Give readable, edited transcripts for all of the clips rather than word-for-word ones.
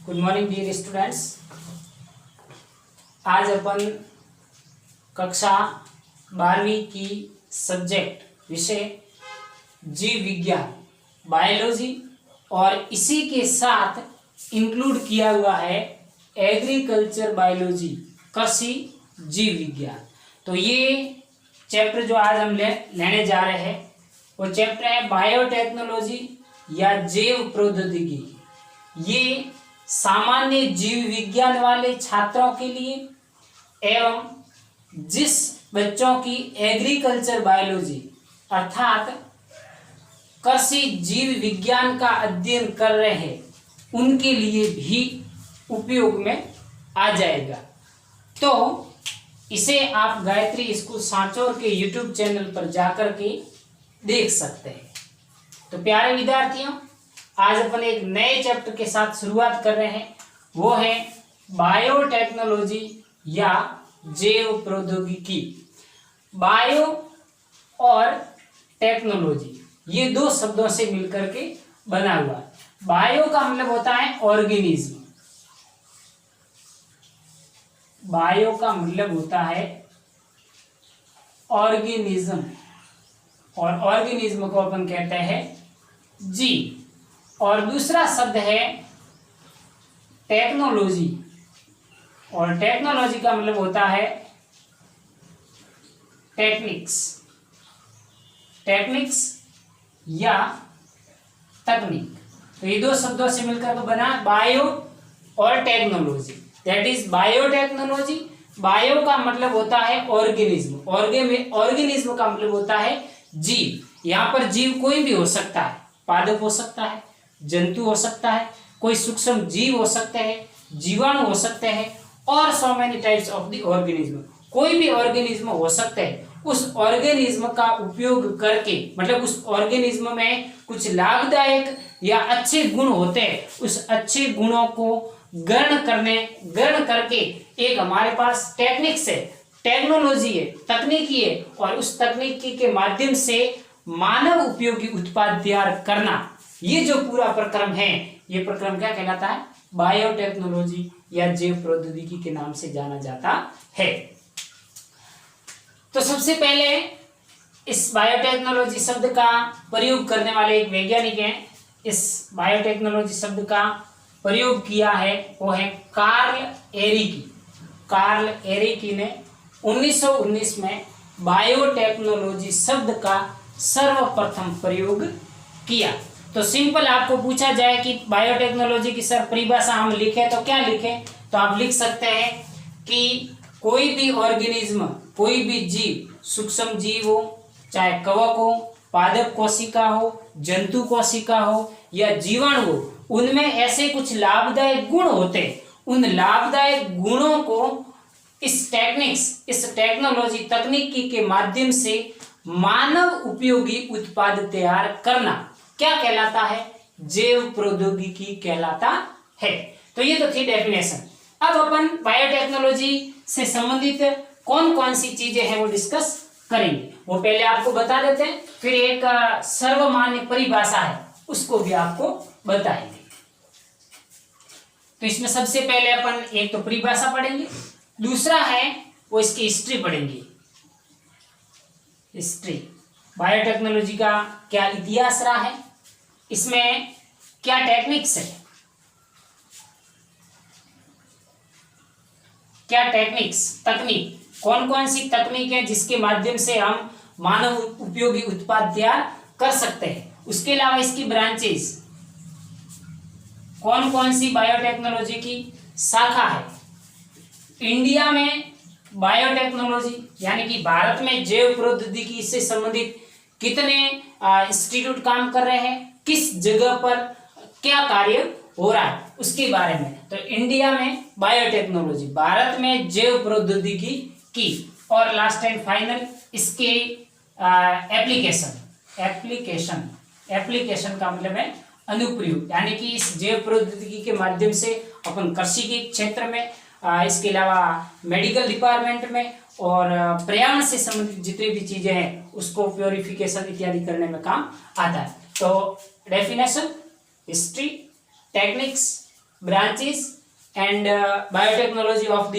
Good morning dear students. आज अपन कक्षा 12वीं की सब्जेक्ट विषय जीव विज्ञान बायोलॉजी और इसी के साथ इंक्लूड किया हुआ है एग्रीकल्चर बायोलॉजी कृषि जीव विज्ञान। तो ये चैप्टर जो आज हम लेने जा रहे हैं वो चैप्टर है बायोटेक्नोलॉजी या जैव प्रौद्योगिकी। ये सामान्य जीव विज्ञान वाले छात्रों के लिए एवं जिस बच्चों की एग्रीकल्चर बायोलॉजी अर्थात कृषि जीव विज्ञान का अध्ययन कर रहे हैं उनके लिए भी उपयोग में आ जाएगा। तो इसे आप गायत्री स्कूल सांचौर के यूट्यूब चैनल पर जाकर के देख सकते हैं। तो प्यारे विद्यार्थियों, आज अपन एक नए चैप्टर के साथ शुरुआत कर रहे हैं, वो है बायोटेक्नोलॉजी या जैव प्रौद्योगिकी। बायो और टेक्नोलॉजी ये दो शब्दों से मिलकर के बना हुआ है। बायो का मतलब होता है ऑर्गेनिज्म, बायो का मतलब होता है ऑर्गेनिज्म और ऑर्गेनिज्म को अपन कहते हैं जीव। और दूसरा शब्द है टेक्नोलॉजी और टेक्नोलॉजी का मतलब होता है टेक्निक्स, टेक्निक्स या तकनीक। तो ये दो शब्दों से मिलकर बना बायो और technology, that is biotechnology. Bio का मतलब होता है ऑर्गेनिज्म, ऑर्गेनिज्म का मतलब होता है जीव। यहाँ पर जीव कोई भी हो सकता है, पादप हो सकता है, जंतु हो सकता है, कोई सूक्ष्म जीव हो सकते हैं, जीवाणु हो सकते हैं और so many types of the organism. कोई भी ऑर्गेनिज्म हो सकते हैं। उस ऑर्गेनिज्म का उपयोग करके मतलब उस ऑर्गेनिज्म में कुछ लाभदायक या अच्छे गुण होते हैं, उस अच्छे गुणों को ग्रहण करके एक हमारे पास टेक्निक्स है, टेक्नोलॉजी है, तकनीकी है और उस तकनीकी के माध्यम से मानव उपयोगी उत्पाद तैयार करना, ये जो पूरा प्रक्रम है, ये प्रक्रम क्या कहलाता है? बायोटेक्नोलॉजी या जैव प्रौद्योगिकी के नाम से जाना जाता है। तो सबसे पहले इस बायोटेक्नोलॉजी शब्द का प्रयोग करने वाले एक वैज्ञानिक हैं। इस बायोटेक्नोलॉजी शब्द का प्रयोग किया है वो है कार्ल एरिकी। कार्ल एरिकी ने 1919 में बायोटेक्नोलॉजी शब्द का सर्वप्रथम प्रयोग किया। तो सिंपल आपको पूछा जाए कि बायोटेक्नोलॉजी की सर परिभाषा हम लिखें तो क्या लिखें? तो आप लिख सकते हैं कि कोई भी ऑर्गेनिज्म, कोई भी जीव, सूक्ष्म जीव हो, चाहे कवक हो, पादप कोशिका हो, जंतु कोशिका हो या जीवाणु हो, उनमें ऐसे कुछ लाभदायक गुण होते हैं। उन लाभदायक गुणों को इस टेक्नोलॉजी तकनीकी के माध्यम से मानव उपयोगी उत्पाद तैयार करना क्या कहलाता है? जैव प्रौद्योगिकी कहलाता है। तो ये तो थी डेफिनेशन। अब अपन बायोटेक्नोलॉजी से संबंधित कौन कौन सी चीजें हैं वो डिस्कस करेंगे। वो पहले आपको बता देते हैं, फिर एक सर्वमान्य परिभाषा है उसको भी आपको बताएंगे। तो इसमें सबसे पहले अपन एक तो परिभाषा पढ़ेंगे, दूसरा है वो इसकी हिस्ट्री पढ़ेंगे। हिस्ट्री, बायोटेक्नोलॉजी का क्या इतिहास रहा है, इसमें क्या टेक्निक्स है, क्या टेक्निक्स तकनीक, कौन कौन सी तकनीक है जिसके माध्यम से हम मानव उपयोगी उत्पाद तैयार कर सकते हैं। उसके अलावा इसकी ब्रांचेस, कौन कौन सी बायोटेक्नोलॉजी की शाखा है। इंडिया में बायोटेक्नोलॉजी यानी कि भारत में जैव प्रौद्योगिकी से संबंधित कितने इंस्टीट्यूट काम कर रहे हैं, किस जगह पर क्या कार्य हो रहा है उसके बारे में। तो इंडिया में बायोटेक्नोलॉजी, भारत में जैव प्रौद्योगिकी की, और लास्ट एंड फाइनल इसके एप्लीकेशन का मतलब है अनुप्रयोग, यानी कि इस जैव प्रौद्योगिकी के माध्यम से अपन कृषि के क्षेत्र में, इसके अलावा मेडिकल डिपार्टमेंट में और पर्यावरण से संबंधित जितनी भी चीजें हैं उसको प्योरिफिकेशन इत्यादि करने में काम आता है। तो definition, history, techniques, branches and biotechnology of the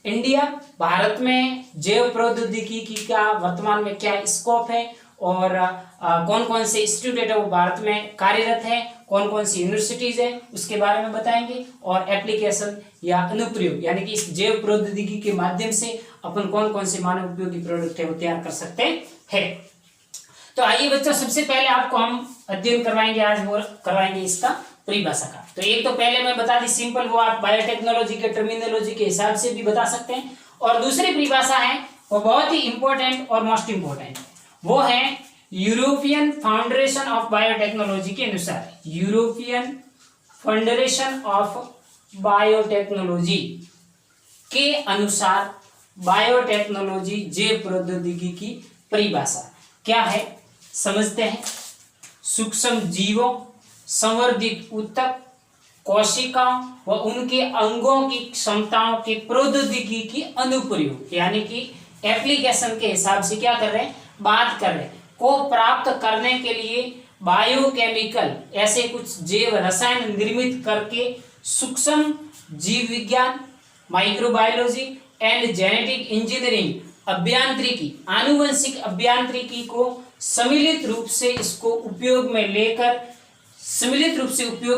India. Bharat में जैव प्रौद्योगिकी का वर्तमान में क्या स्कोप है और कौन कौन से इंस्टीट्यूट है वो भारत में कार्यरत है, कौन कौन सी यूनिवर्सिटीज है उसके बारे में बताएंगे, और एप्लीकेशन या अनुप्रयोग यानी कि इस जैव प्रौद्योगिकी के माध्यम से अपन कौन कौन से मानव उपयोगी प्रोडक्ट है वो तैयार कर सकते हैं। तो आइए बच्चों, सबसे पहले आपको हम अध्ययन करवाएंगे आज, वो करवाएंगे इसका परिभाषा का। तो एक तो पहले मैं बता दी सिंपल, वो आप बायोटेक्नोलॉजी के टर्मिनोलॉजी के हिसाब से भी बता सकते हैं, और दूसरी परिभाषा है वो बहुत ही इंपॉर्टेंट और मोस्ट इंपॉर्टेंट, वो है यूरोपियन फाउंडेशन ऑफ बायोटेक्नोलॉजी के अनुसार, यूरोपियन फाउंडेशन ऑफ बायोटेक्नोलॉजी के अनुसार बायोटेक्नोलॉजी जैव प्रौद्योगिकी की परिभाषा क्या है समझते हैं। सूक्ष्म जीवों, संवर्धित ऊतक, कोशिकाओं व उनके अंगों की क्षमताओं की प्रौद्योगिकी की अनुप्रयोग यानी कि एप्लीकेशन के हिसाब से क्या कर रहे हैं, बात कर रहे हैं, को प्राप्त करने के लिए बायोकेमिकल ऐसे कुछ जैव रसायन निर्मित करके सूक्ष्म जीव विज्ञान, माइक्रोबायोलॉजी एंड जेनेटिक इंजीनियरिंग, अभियांत्रिकी, आनुवंशिक अभियांत्रिकी को सम्मिलित रूप से उपयोग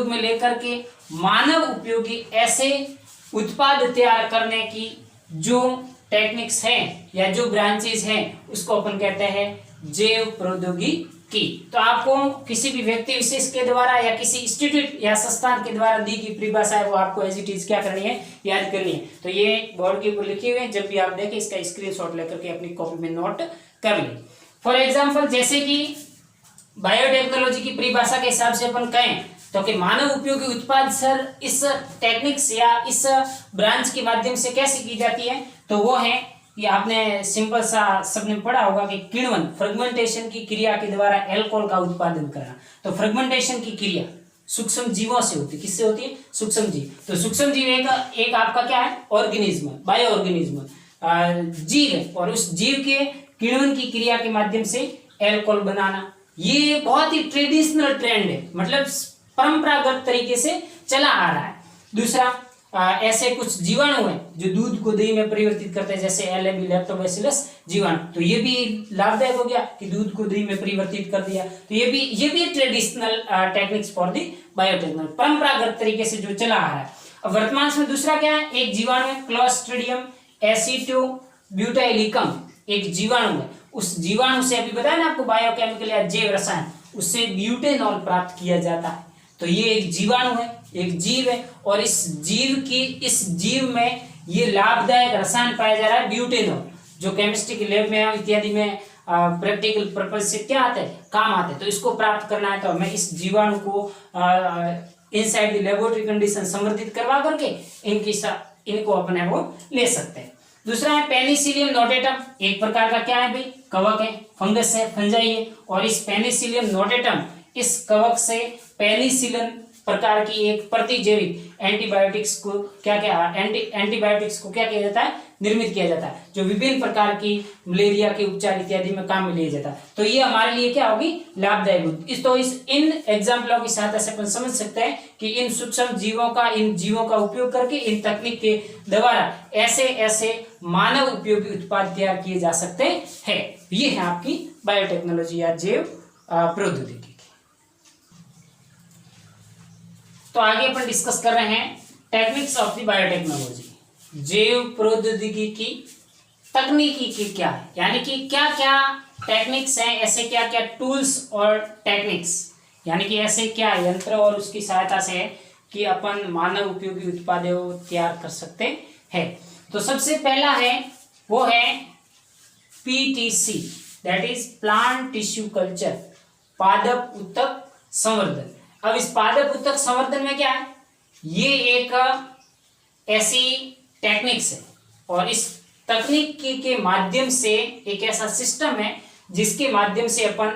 में लेकर के मानव उपयोगी ऐसे उत्पाद तैयार करने की जो टेक्निक्स हैं या जो ब्रांचेस हैं उसको अपन कहते हैं जैव प्रौद्योगिकी। तो आपको किसी भी व्यक्ति विशेष के द्वारा या किसी इंस्टीट्यूट या संस्थान के द्वारा दी गई परिभाषा है वो आपको एज इट इज क्या करनी है, याद करनी है। तो ये बोर्ड के ऊपर लिखे हुए हैं, जब भी आप देखें इसका स्क्रीनशॉट लेकर के अपनी कॉपी में नोट कर लें। फॉर एग्जाम्पल, जैसे कि बायोटेक्नोलॉजी की परिभाषा के हिसाब से अपन कहें तो कि मानव उपयोगी उत्पाद सर इस टेक्निक्स या इस ब्रांच के माध्यम से कैसे की जाती है, तो वो है कि आपने सिंपल सा सबने पढ़ा होगा कि किण्वन फ्रेगमेंटेशन की क्रिया के द्वारा अल्कोहल का उत्पादन करना। तो फ्रेगमेंटेशन की क्रिया सूक्ष्म जीवों से होती है, किससे होती है, सूक्ष्म जीव। तो सूक्ष्म जीव एक आपका क्या है, ऑर्गेनिज्म, बायो ऑर्गेनिज्म जीव है, और उस जीव के किण्वन की क्रिया के माध्यम से अल्कोहल बनाना, ये बहुत ही ट्रेडिशनल ट्रेंड है, मतलब परंपरागत तरीके से चला आ रहा है। दूसरा, ऐसे कुछ जीवाणु हैं जो दूध को दही में परिवर्तित करते हैं, जैसे LAB लैक्टोबैसिलस जीवाणु, तो ये भी लाभदायक हो गया कि दूध को दही में परिवर्तित कर दिया। तो ये भी traditional techniques for the biotechnology, परंपरागत तरीके से जो चला आ रहा है। अब वर्तमान में दूसरा क्या है, एक जीवाणु है क्लोस्ट्रिडियम एसिटोब्यूटाइलिकम, एक जीवाणु है, उस जीवाणु से अभी बताया ना आपको बायोकेमिकल या जैव रसायन, उससे ब्यूटेनॉल प्राप्त किया जाता है। तो ये एक जीवाणु है, एक जीव है, और इस जीव में ये लाभदायक रसायन पाया जा रहा है ब्यूटेनॉल, जो केमिस्ट्री की लैब में इत्यादि में प्रैक्टिकल पर्पज से क्या आता है, काम आता है। तो इसको प्राप्त करना है तो हमें इस जीवाणु को इनसाइड द लेबोरेटरी कंडीशन संवर्धित करवा करके इनको अपने वो ले सकते हैं। दूसरा है पेनिसिलियम नोटेटम, एक प्रकार का क्या है भाई, कवक है, फंगस है, फंजाई है, और इस पेनिसिलियम नोटेटम इस कवक से पेनिसिलिन प्रकार की एक प्रतिजैविक एंटीबायोटिक्स को क्या किया जाता है, निर्मित किया जाता है, जो विभिन्न प्रकार की मलेरिया के उपचार इत्यादि में काम में लिया जाता है। तो ये हमारे लिए क्या होगी, लाभदायक होगी। इन एग्जाम्पलों की सहायता से अपन समझ सकते हैं कि इन सूक्ष्म जीवों का उपयोग करके इन तकनीक के द्वारा ऐसे मानव उपयोगी उत्पाद तैयार किए जा सकते हैं। ये है आपकी बायोटेक्नोलॉजी या जैव प्रौद्योगिकी। तो आगे अपन डिस्कस कर रहे हैं टेक्निक्स ऑफ द बायोटेक्नोलॉजी, जैव प्रौद्योगिकी की तकनीकी की क्या है, यानी कि क्या क्या टेक्निक्स हैं, ऐसे क्या क्या टूल्स और टेक्निक्स, यानी कि ऐसे क्या यंत्र और उसकी सहायता से कि अपन मानव उपयोगी उत्पादों तैयार कर सकते हैं। तो सबसे पहला है वो है PTC, that is plant tissue culture, पादप ऊतक संवर्धन। अब इस पादप ऊतक संवर्धन में क्या है, ये एक ऐसी टेक्निक्स है, और इस तकनीक के माध्यम से एक ऐसा सिस्टम है जिसके माध्यम से अपन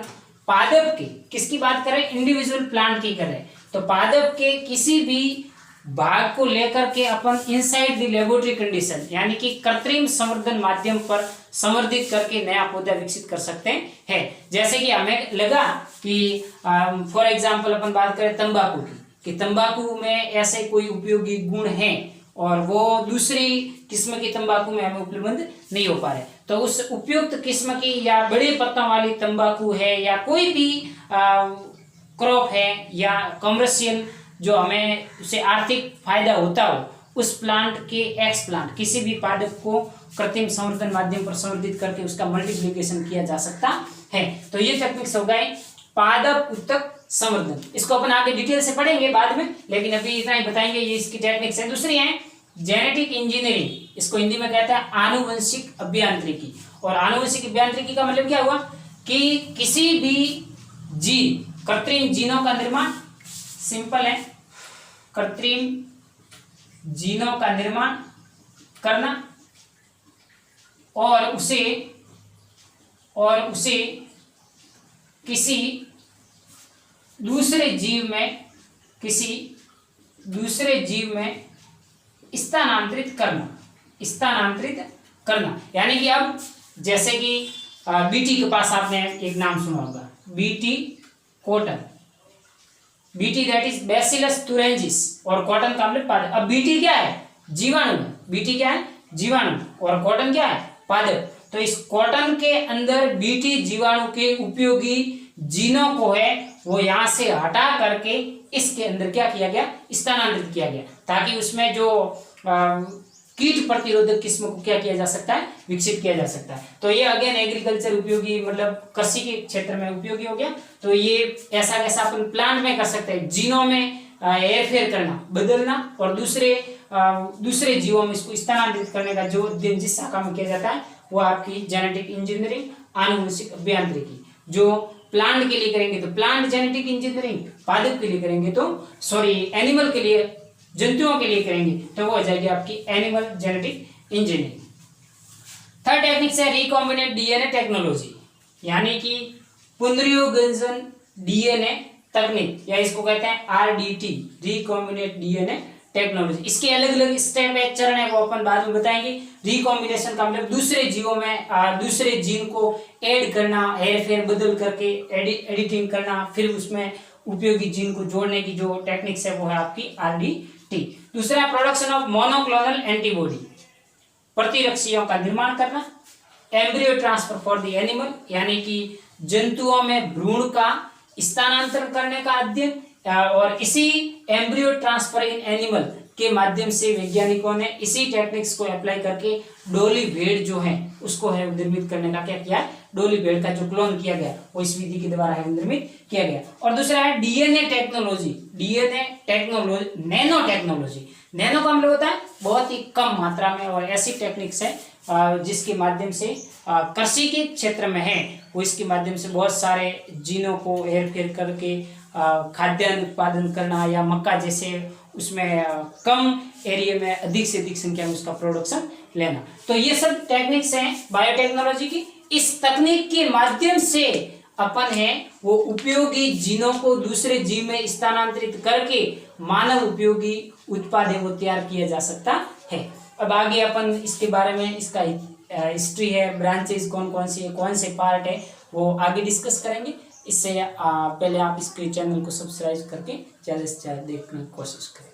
पादप के, किसकी बात करें, इंडिविजुअल प्लांट की करें, तो पादप के किसी भी भाग को लेकर के अपन इनसाइड द लेबोरेटरी कंडीशन यानी कि कृत्रिम संवर्धन माध्यम पर संवर्धित करके नया पौधा विकसित कर सकते हैं। जैसे कि हमें लगा कि फॉर एग्जांपल अपन बात करें तंबाकू की, कि तंबाकू में ऐसे कोई उपयोगी गुण हैं और वो दूसरी किस्म की तंबाकू में हमें उपलब्ध नहीं हो पा रहे, तो उस उपयुक्त किस्म की या बड़े पत्तों वाली तंबाकू है या कोई भी क्रॉप है या कमर्शियल जो हमें उसे आर्थिक फायदा होता हो, उस प्लांट के एक्स प्लांट किसी भी पादप को कृत्रिम संवर्धन माध्यम पर संवर्धित करके उसका मल्टीप्लिकेशन किया जा सकता है। तो ये टेक्निक्स हो गए पादप उत्तक संवर्धन। इसको अपन आगे डिटेल से पढ़ेंगे बाद में, लेकिन अभी इतना ही बताएंगे। ये इसकी टेक्निक्स है। दूसरी है जेनेटिक इंजीनियरिंग, इसको हिंदी में कहता है आनुवंशिक अभियांत्रिकी। और आनुवंशिक अभियांत्रिकी का मतलब क्या हुआ कि किसी भी जीन, कृत्रिम जीनों का निर्माण, सिंपल है, कृत्रिम जीनों का निर्माण करना और उसे किसी दूसरे जीव में स्थानांतरित करना। यानी कि अब जैसे कि बीटी के पास आपने एक नाम सुना होगा, BT cotton, BT that is Bacillus thuringiensis, और कॉटन का मतलब पादप। अब बीटी क्या है? जीवाणु। बीटी क्या है? जीवाणु। और कॉटन क्या है? पादप। तो इस कॉटन के अंदर बीटी जीवाणु के उपयोगी जीनों को है वो यहां से हटा करके इसके अंदर क्या किया गया? स्थानांतरित किया गया, ताकि उसमें जो कीट प्रतिरोधक किस्म को क्या किया जा सकता है? विकसित किया जा सकता है। तो ये अगेन एग्रीकल्चर उपयोगी, मतलब कृषि के क्षेत्र में उपयोगी हो गया। तो ये ऐसा कैसा अपन प्लांट में कर सकते हैं, जीनों में हेरफेर करना, बदलना, और दूसरे जीवों में इसको स्थानांतरित करने का जो अध्ययन जिस शाखा में किया जाता है वो आपकी जेनेटिक इंजीनियरिंग, आनुवंशिक अभियांत्रिकी। जो प्लांट के लिए करेंगे तो प्लांट जेनेटिक इंजीनियरिंग, पादप के लिए करेंगे तो एनिमल के लिए, जंतुओं के लिए करेंगे तो वो हो जाएगी आपकी animal genetic engineering. Third technique है रिकॉम्बिनेंट डीएनए टेक्नोलॉजी, यानी कि पुनर्योगंजन डीएनए तकनीक, या इसको कहते हैं आरडीटी, रिकॉम्बिनेंट डीएनए टेक्नोलॉजी। इसके अलग अलग स्टेप है, चरण है, वो अपन बाद में बताएंगे। रिकॉम्बिनेशन का मतलब दूसरे जीवों में दूसरे जीन को ऐड करना, हेरफेर बदल करके एडिटिंग करना, फिर उसमें उपयोगी जीन को जोड़ने की जो टेक्निक्स है वो है आपकी आरडीटी। दूसरा प्रोडक्शन ऑफ मोनोक्लोनल एंटीबॉडी, प्रतिरक्षियों का निर्माण करना। Embryo transfer for the animal, यानी कि जंतुओं में भ्रूण का स्थानांतरण करने का अध्ययन, और इसी एम्ब्रियो ट्रांसफर इन एनिमल के माध्यम से वैज्ञानिकों ने इसी टेक्निक्स को अप्लाई करके डोली भेड़ जो है उसको है निर्मित करने का क्या किया? डोली भेड़ का जो क्लोन किया गया वो इस विधि के द्वारा है निर्मित किया गया। और दूसरा है DNA technology, nano technology. Nano का मतलब होता है बहुत ही कम मात्रा में, और ऐसी टेक्निक्स है जिसके माध्यम से कृषि के क्षेत्र में है वो इसके माध्यम से बहुत सारे जीनों को हेरफेर करके खाद्यान्न उत्पादन करना, या मक्का जैसे उसमें कम एरिया में अधिक से अधिक संख्या में उसका प्रोडक्शन लेना। तो ये सब टेक्निक्स हैं बायोटेक्नोलॉजी की। इस तकनीक के माध्यम से अपन है वो उपयोगी जीनों को दूसरे जीव में स्थानांतरित करके मानव उपयोगी उत्पाद है वो तैयार किया जा सकता है। अब आगे अपन इसके बारे में, इसका हिस्ट्री है, ब्रांचेस कौन कौन सी है, कौन से पार्ट है, वो आगे डिस्कस करेंगे। इससे पहले आप इसके चैनल को सब्सक्राइब करके ज़्यादा से ज़्यादा देखने की कोशिश करें।